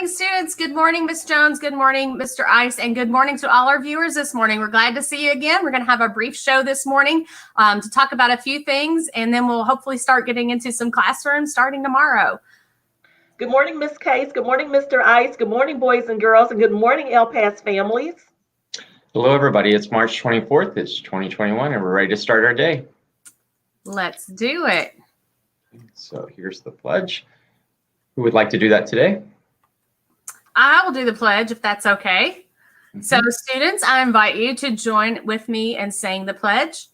morning, students. Good morning, Ms. Jones. Good morning, Mr. Ice. And good morning to all our viewers this morning. We're glad to see you again. We're going to have a brief show this morning to talk about a few things, and then we'll hopefully start getting into some classrooms starting tomorrow. Good morning, Ms. Case. Good morning, Mr. Ice. Good morning, boys and girls, and good morning, El Paso families. Hello, everybody. It's March 24th. It's 2021, and we're ready to start our day. Let's do it. So here's the pledge. Who would like to do that today? I will do the pledge if that's okay. So students, I invite you to join with me in saying the pledge.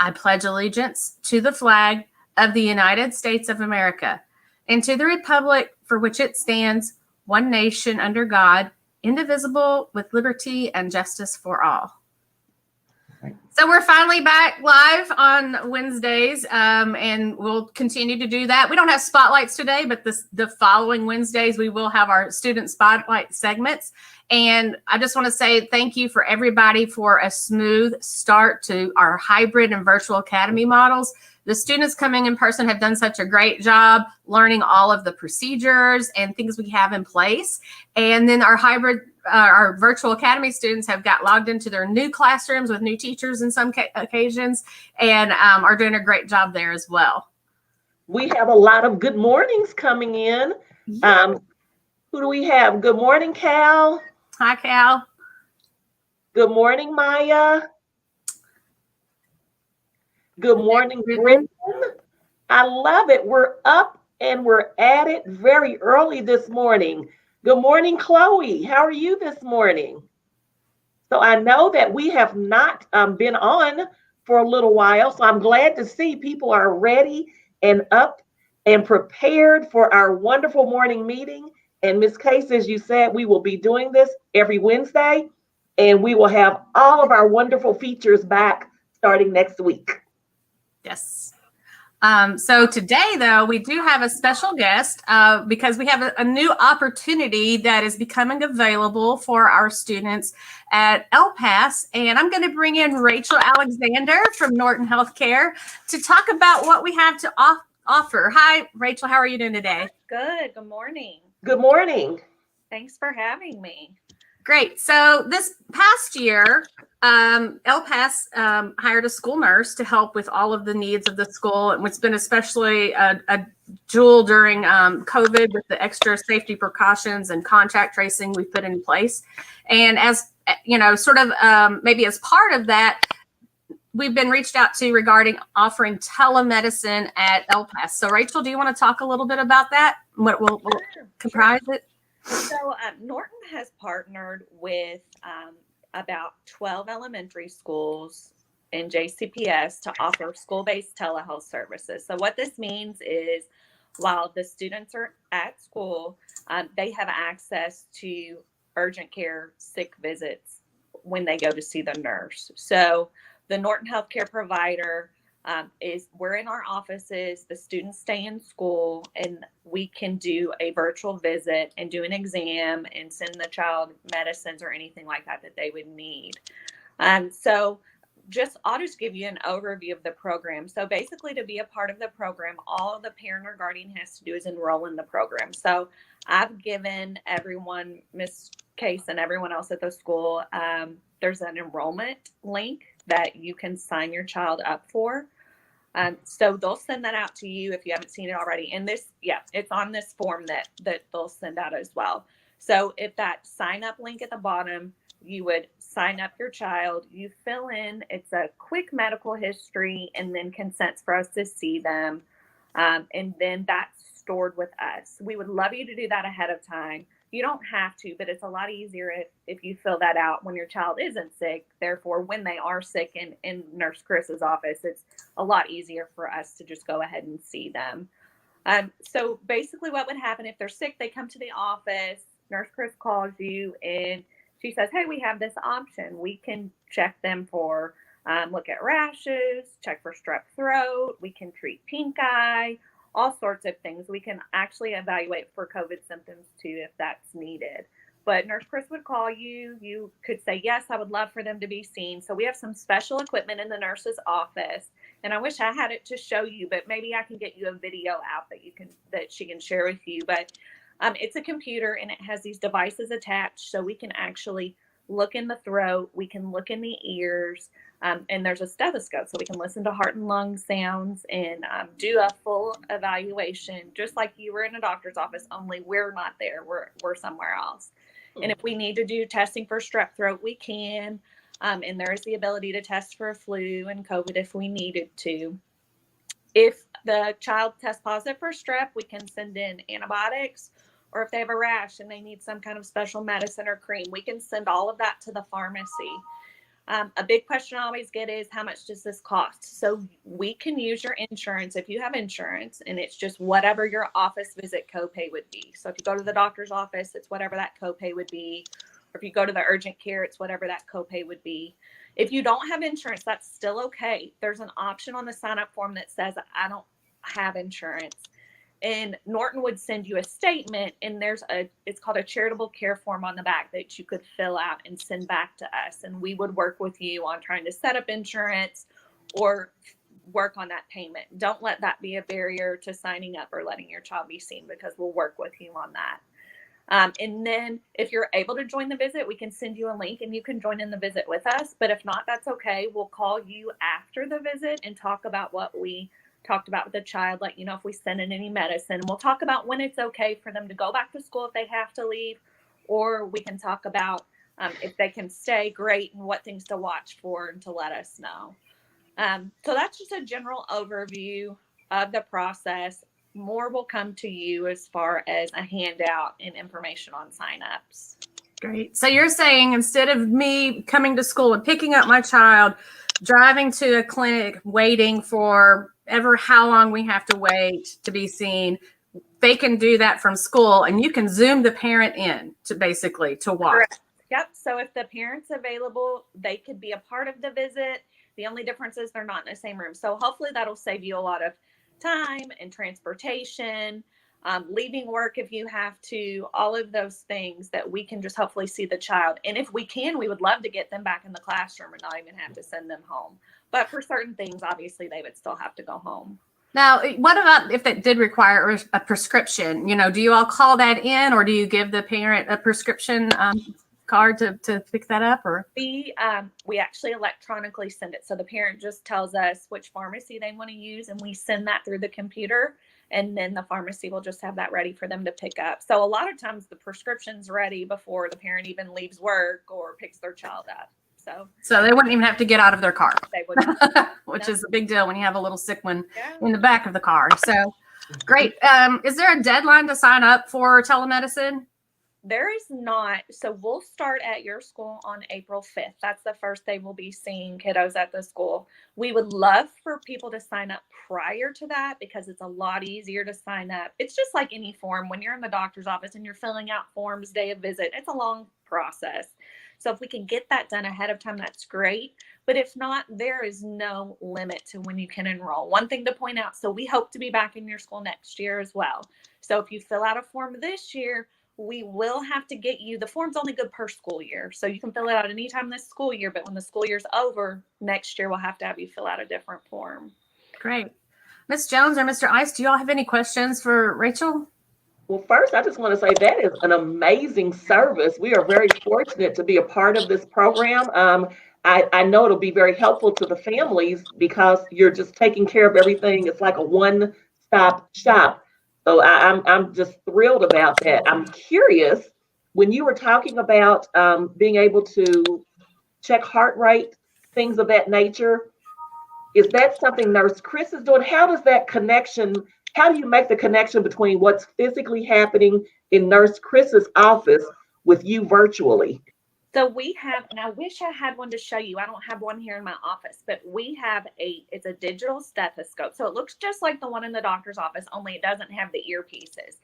I pledge allegiance to the flag of the United States of America and to the republic for which it stands, one nation under God, indivisible, with liberty and justice for all. So we're finally back live on Wednesdays, and we'll continue to do that. We don't have spotlights today, but the following Wednesdays, we will have our student spotlight segments. And I just want to say thank you for everybody for a smooth start to our hybrid and virtual academy models. The students coming in person have done such a great job learning all of the procedures and things we have in place. And then our our virtual academy students have got logged into their new classrooms with new teachers in some occasions and are doing a great job there as well. We have a lot of good mornings coming in. Yeah. Who do we have? Good morning, Cal. Hi, Cal. Good morning, Maya. Good morning, Brendan. I love it. We're up and we're at it very early this morning. Good morning, Chloe. How are you this morning? So I know that we have not been on for a little while, so I'm glad to see people are ready and up and prepared for our wonderful morning meeting. And Ms. Case, as you said, we will be doing this every Wednesday, and we will have all of our wonderful features back starting next week. Yes. So today, though, we do have a special guest because we have a new opportunity that is becoming available for our students at El Paso. And I'm going to bring in Rachel Alexander from Norton Healthcare to talk about what we have to offer. Hi, Rachel. How are you doing today? Good. Good morning. Good morning. Thanks for having me. Great. So this past year, El Paso hired a school nurse to help with all of the needs of the school. And it's been especially a jewel during COVID with the extra safety precautions and contact tracing we put in place. And as you know, sort of maybe as part of that, we've been reached out to regarding offering telemedicine at El Paso. So Rachel, do you want to talk a little bit about that? What will comprise it? So Norton has partnered with about 12 elementary schools in JCPS to offer school-based telehealth services. So what this means is while the students are at school, they have access to urgent care sick visits when they go to see the nurse. So the Norton Healthcare provider we're in our offices, the students stay in school, and we can do a virtual visit and do an exam and send the child medicines or anything like that they would need. So I'll just give you an overview of the program. So basically, to be a part of the program, all the parent or guardian has to do is enroll in the program. So I've given everyone, Ms. Case and everyone else at the school, there's an enrollment link that you can sign your child up for. So they'll send that out to you if you haven't seen it already. And it's on this form that they'll send out as well. So if that sign up link at the bottom, you would sign up your child, you fill in, it's a quick medical history and then consents for us to see them. And then that's stored with us. We would love you to do that ahead of time. You don't have to, but it's a lot easier if you fill that out when your child isn't sick. Therefore, when they are sick in Nurse Chris's office, it's a lot easier for us to just go ahead and see them. So basically what would happen if they're sick, they come to the office, Nurse Chris calls you and she says, hey, we have this option. We can check them for, look at rashes, check for strep throat. We can treat pink eye, all sorts of things. We can actually evaluate for COVID symptoms too, if that's needed. But Nurse Chris would call you. You could say, yes, I would love for them to be seen. So we have some special equipment in the nurse's office. And I wish I had it to show you, but maybe I can get you a video out that she can share with you. But It's a computer and it has these devices attached, so we can actually look in the throat, we can look in the ears, and there's a stethoscope, so we can listen to heart and lung sounds and do a full evaluation, just like you were in a doctor's office, only we're not there, we're somewhere else. And if we need to do testing for strep throat, we can. And there is the ability to test for flu and COVID if we needed to. If the child tests positive for strep, we can send in antibiotics, or if they have a rash and they need some kind of special medicine or cream, we can send all of that to the pharmacy. A big question I always get is, how much does this cost? So we can use your insurance if you have insurance, and it's just whatever your office visit copay would be. So if you go to the doctor's office, it's whatever that copay would be. Or if you go to the urgent care, it's whatever that copay would be. If you don't have insurance, that's still okay. There's an option on the sign-up form that says, I don't have insurance. And Norton would send you a statement, and it's called a charitable care form on the back that you could fill out and send back to us. And we would work with you on trying to set up insurance or work on that payment. Don't let that be a barrier to signing up or letting your child be seen, because we'll work with you on that. And then if you're able to join the visit, we can send you a link and you can join in the visit with us. But if not, that's okay. We'll call you after the visit and talk about what we talked about with the child, let you know if we send in any medicine. We'll talk about when it's okay for them to go back to school if they have to leave, or we can talk about if they can stay, great, and what things to watch for and to let us know. So that's just a general overview of the process. More will come to you as far as a handout and information on signups. Great. So you're saying, instead of me coming to school and picking up my child, driving to a clinic, waiting for ever how long we have to wait to be seen, they can do that from school, and you can Zoom the parent in to watch. Correct. Yep. So if the parent's available, they could be a part of the visit. The only difference is they're not in the same room. So hopefully that'll save you a lot of time and transportation, leaving work if you have to, all of those things that we can just hopefully see the child. And if we can, we would love to get them back in the classroom and not even have to send them home. But for certain things, obviously, they would still have to go home. Now, what about if that did require a prescription? Do you all call that in, or do you give the parent a prescription card to pick that up? Or we actually electronically send it. So the parent just tells us which pharmacy they want to use, and we send that through the computer, and then the pharmacy will just have that ready for them to pick up. So a lot of times the prescription's ready before the parent even leaves work or picks their child up. So they wouldn't even have to get out of their car, they wouldn't. which is a big deal when you have a little sick one Yeah. in the back of the car. So great. Is there a deadline to sign up for telemedicine? There is not. So we'll start at your school on April 5th. That's the first day we'll be seeing kiddos at the school. We would love for people to sign up prior to that, because it's a lot easier to sign up. It's just like any form. When you're in the doctor's office and you're filling out forms, day of visit, it's a long process. So if we can get that done ahead of time, that's great. But if not, there is no limit to when you can enroll. One thing to point out, so we hope to be back in your school next year as well. So if you fill out a form this year, we will have to get you, the form's only good per school year. So you can fill it out anytime this school year, but when the school year's over, next year we'll have to have you fill out a different form. Great. Ms. Jones or Mr. Ice, do you all have any questions for Rachel? Well, first, I just want to say that is an amazing service. We are very fortunate to be a part of this program. I know it'll be very helpful to the families, because you're just taking care of everything. It's like a one-stop shop. So I'm just thrilled about that. I'm curious, when you were talking about being able to check heart rate, things of that nature, is that something Nurse Chris is doing? How does that connection, how do you make the connection between what's physically happening in Nurse Chris's office with you virtually? So we have, and I wish I had one to show you. I don't have one here in my office, but we have it's a digital stethoscope. So it looks just like the one in the doctor's office, only it doesn't have the earpieces.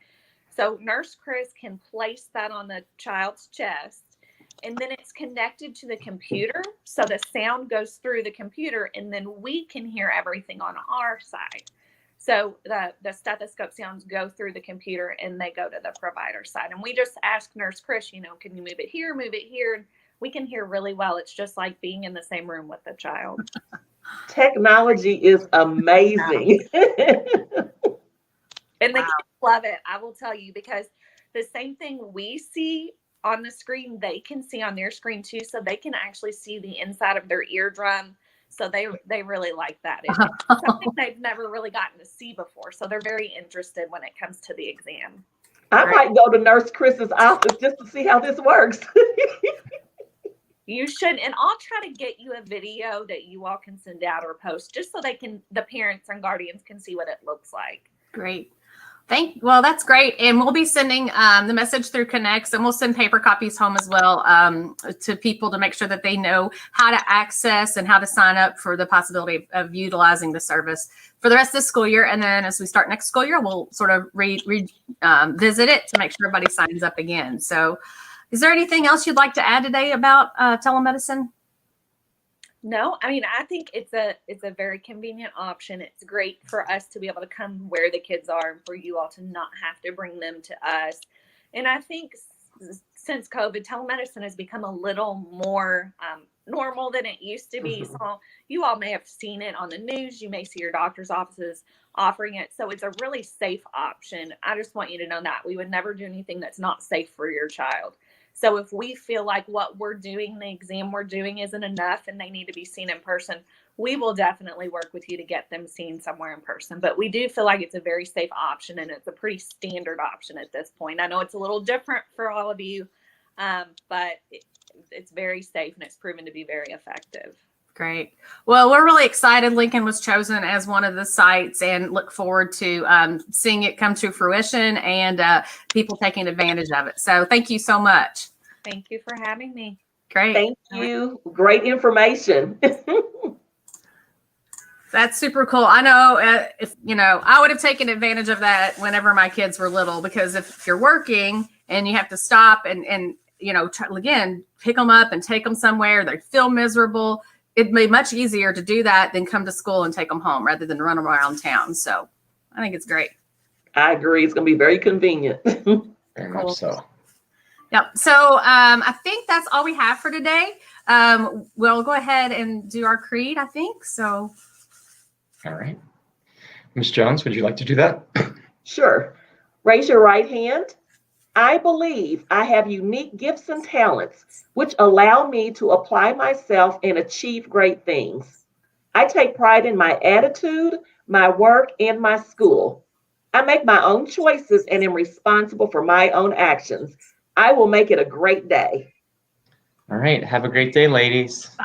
So Nurse Chris can place that on the child's chest, and then it's connected to the computer. So the sound goes through the computer, and then we can hear everything on our side. So the stethoscope sounds go through the computer and they go to the provider side. And we just ask Nurse Chris, can you move it here, move it here? And we can hear really well. It's just like being in the same room with the child. Technology is amazing. And the kids love it, I will tell you, because the same thing we see on the screen, they can see on their screen too. So they can actually see the inside of their eardrum. So they really like that. It's something they've never really gotten to see before. So they're very interested when it comes to the exam. I might go to Nurse Chris's office just to see how this works. You should, and I'll try to get you a video that you all can send out or post just so the parents and guardians can see what it looks like. Great. Well, that's great. And we'll be sending the message through Connects, and we'll send paper copies home as well to people to make sure that they know how to access and how to sign up for the possibility of utilizing the service for the rest of the school year. And then as we start next school year, we'll sort of visit it to make sure everybody signs up again. So is there anything else you'd like to add today about telemedicine? No, I mean, I think it's a very convenient option. It's great for us to be able to come where the kids are and for you all to not have to bring them to us. And I think since COVID, telemedicine has become a little more normal than it used to be. So you all may have seen it on the news. You may see your doctor's offices offering it. So it's a really safe option. I just want you to know that we would never do anything that's not safe for your child. So if we feel like what we're doing, the exam we're doing isn't enough and they need to be seen in person, we will definitely work with you to get them seen somewhere in person. But we do feel like it's a very safe option, and it's a pretty standard option at this point. I know it's a little different for all of you, but it's very safe and it's proven to be very effective. Great. Well, we're really excited Lincoln was chosen as one of the sites, and look forward to seeing it come to fruition and people taking advantage of it. So thank you so much. Thank you for having me. Great. Thank you. Great information. That's super cool. I know I would have taken advantage of that whenever my kids were little, because if you're working and you have to stop and again, pick them up and take them somewhere, they feel miserable. It'd be much easier to do that than come to school and take them home rather than run them around town. So I think it's great. I agree. It's going to be very convenient. Very much so. Yep. So I think that's all we have for today. We'll go ahead and do our creed, I think. So. All right. Ms. Jones, would you like to do that? Sure. Raise your right hand. I believe I have unique gifts and talents which allow me to apply myself and achieve great things. I take pride in my attitude, my work, and my school. I make my own choices and am responsible for my own actions. I will make it a great day. All right. Have a great day, ladies. Bye.